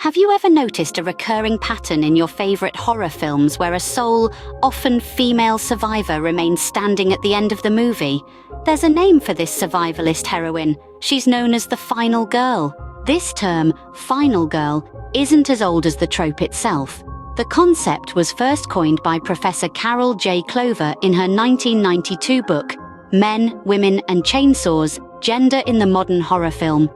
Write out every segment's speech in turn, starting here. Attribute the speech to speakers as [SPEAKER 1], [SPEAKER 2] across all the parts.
[SPEAKER 1] Have you ever noticed a recurring pattern in your favorite horror films where a sole, often female survivor remains standing at the end of the movie? There's a name for this survivalist heroine. She's known as the final girl. This term, final girl, isn't as old as the trope itself. The concept was first coined by Professor Carol J. Clover in her 1992 book, Men, Women, and Chainsaws: Gender in the Modern Horror Film.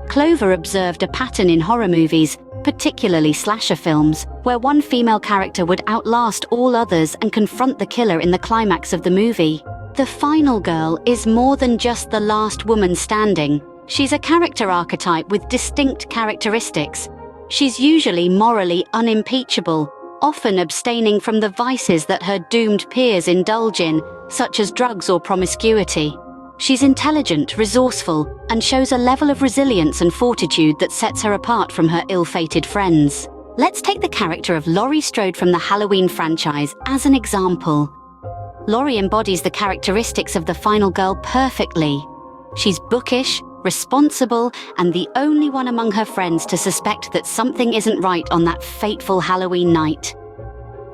[SPEAKER 1] Clover observed a pattern in horror movies, particularly slasher films, where one female character would outlast all others and confront the killer in the climax of the movie. The final girl is more than just the last woman standing. She's a character archetype with distinct characteristics. She's usually morally unimpeachable, often abstaining from the vices that her doomed peers indulge in, such as drugs or promiscuity. She's intelligent, resourceful, and shows a level of resilience and fortitude that sets her apart from her ill-fated friends. Let's take the character of Laurie Strode from the Halloween franchise as an example. Laurie embodies the characteristics of the final girl perfectly. She's bookish, responsible, and the only one among her friends to suspect that something isn't right on that fateful Halloween night.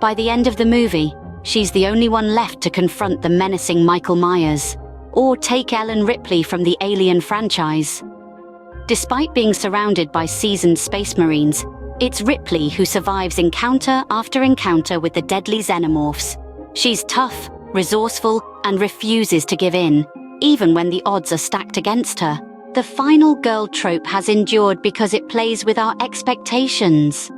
[SPEAKER 1] By the end of the movie, she's the only one left to confront the menacing Michael Myers. Or take Ellen Ripley from the Alien franchise. Despite being surrounded by seasoned space marines, it's Ripley who survives encounter after encounter with the deadly xenomorphs. She's tough, resourceful, and refuses to give in, even when the odds are stacked against her. The final girl trope has endured because it plays with our expectations.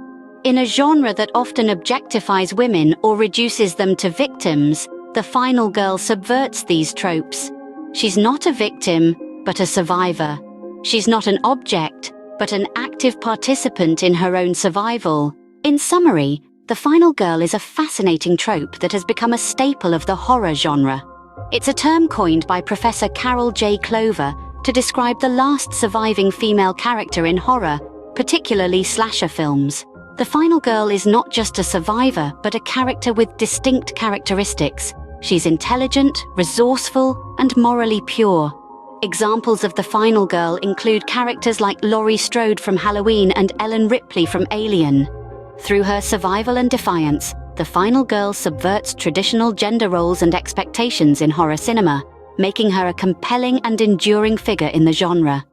[SPEAKER 1] In a genre that often objectifies women or reduces them to victims, the final girl subverts these tropes. She's not a victim, but a survivor. She's not an object, but an active participant in her own survival. In summary, the final girl is a fascinating trope that has become a staple of the horror genre. It's a term coined by Professor Carol J. Clover to describe the last surviving female character in horror, particularly slasher films. The final girl is not just a survivor, but a character with distinct characteristics. She's intelligent, resourceful, and morally pure. Examples of the final girl include characters like Laurie Strode from Halloween and Ellen Ripley from Alien. Through her survival and defiance, the final girl subverts traditional gender roles and expectations in horror cinema, making her a compelling and enduring figure in the genre.